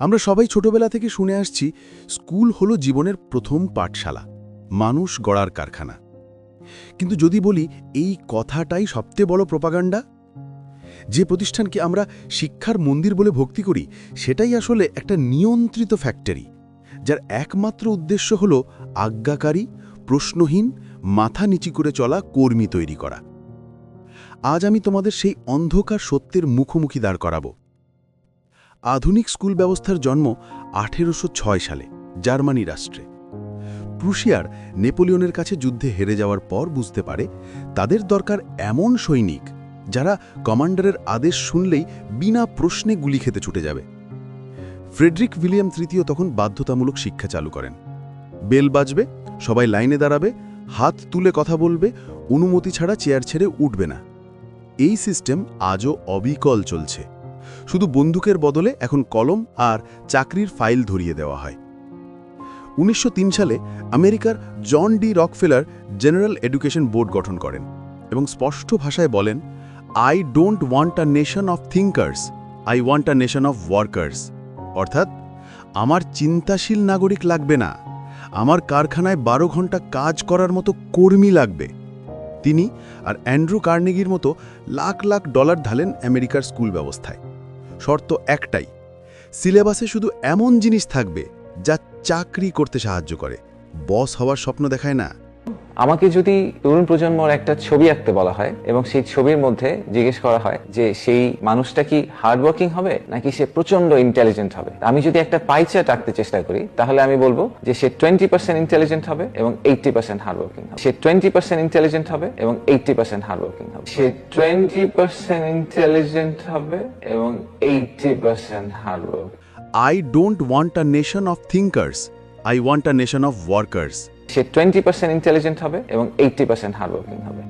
আমরা সবাই ছোটবেলা থেকে শুনে আসছি স্কুল হলো জীবনের প্রথম পাঠশালা, মানুষ গড়ার কারখানা। কিন্তু যদি বলি এই কথাটাই সবচেয়ে বড় প্রোপাগান্ডা, যে প্রতিষ্ঠানকে আমরা শিক্ষার মন্দির বলে ভক্তি করি সেটাই আসলে একটা নিয়ন্ত্রিত ফ্যাক্টরি, যার একমাত্র উদ্দেশ্য হল আজ্ঞাকারী, প্রশ্নহীন, মাথা নিচু করে চলা কর্মী তৈরি করা। আজ আমি তোমাদের সেই অন্ধকার সত্যের মুখোমুখি দাঁড় করাবো। আধুনিক স্কুল ব্যবস্থার জন্ম 1806 সালে জার্মানি রাষ্ট্রে। প্রুশিয়ার নেপোলিয়নের কাছে যুদ্ধে হেরে যাওয়ার পর বুঝতে পারে তাদের দরকার এমন সৈনিক যারা কমান্ডারের আদেশ শুনলেই বিনা প্রশ্নে গুলি খেতে ছুটে যাবে। ফ্রেডরিক উইলিয়াম তৃতীয় তখন বাধ্যতামূলক শিক্ষা চালু করেন। বেল বাজবে, সবাই লাইনে দাঁড়াবে, হাত তুলে কথা বলবে, অনুমতি ছাড়া চেয়ার ছেড়ে উঠবে না। এই সিস্টেম আজও অবিকল চলছে, শুধু বন্দুকের বদলে এখন কলম আর চাকরির ফাইল ধরিয়ে দেওয়া হয়। 1903 সালে আমেরিকার John D Rockefeller general education board গঠন করেন এবং স্পষ্ট ভাষায় বলেন, I don't want a nation of thinkers, I want a nation of workers. অর্থাৎ আমার চিন্তাশীল নাগরিক লাগবে না, আমার কারখানায় 12 ঘন্টা কাজ করার মতো কর্মী লাগবে। তিনি আর অ্যান্ড্রু কার্নেগির মতো লাখ লাখ ডলার ঢালেন আমেরিকার স্কুল ব্যবস্থায়। শর্ত একটাই, সিলেবাসে শুধু এমন জিনিস থাকবে যা চাকরি করতে সাহায্য করে, বস হওয়ার স্বপ্ন দেখায় না। আমাকে যদি তরুণ প্রজন্মর একটা ছবি আঁকতে বলা হয় এবং সেই ছবির মধ্যে জিজ্ঞেস করা হয় যে সেই মানুষটা কি হার্ডওয়ার্কিং হবে নাকি সে প্রচন্ড ইন্টেলিজেন্ট হবে, আমি যদি একটা পাই চার্ট আঁকতে চেষ্টা করি তাহলে আমি বলবো যে সে 20% ইন্টেলিজেন্ট হবে এবং 80% হার্ডওয়ার্কিং হবে। সে 20% ইন্টেলিজেন্ট হবে এবং 80% হার্ডওয়ার্কিং হবে। সে 20% ইন্টেলিজেন্ট হবে এবং 80% hard work. I don't want a nation of thinkers, I want a nation of workers. Say 20% intelligent হবে এবং 80% হার্ডওয়ার্কিং হবে।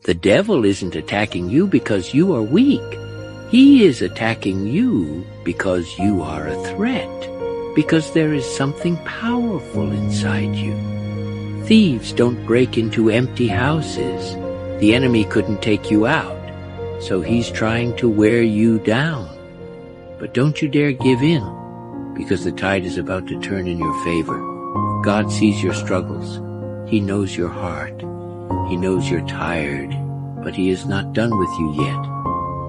The devil isn't attacking you because you are weak. He is attacking you because you are a threat, because there is something powerful inside you. Thieves don't break into empty houses. The enemy couldn't take you out, so he's trying to wear you down. But don't you dare give in, because the tide is about to turn in your favor. God sees your struggles. He knows your heart. He knows you're tired, but He is not done with you yet.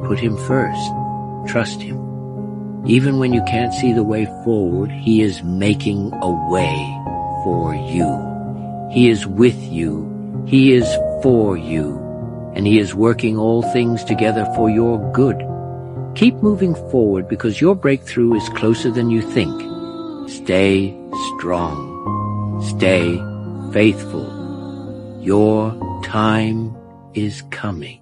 Put Him first. Trust Him. Even when you can't see the way forward, He is making a way for you. He is with you. He is for you. And He is working all things together for your good. Keep moving forward because your breakthrough is closer than you think. Stay strong. Stay faithful. Your time is coming.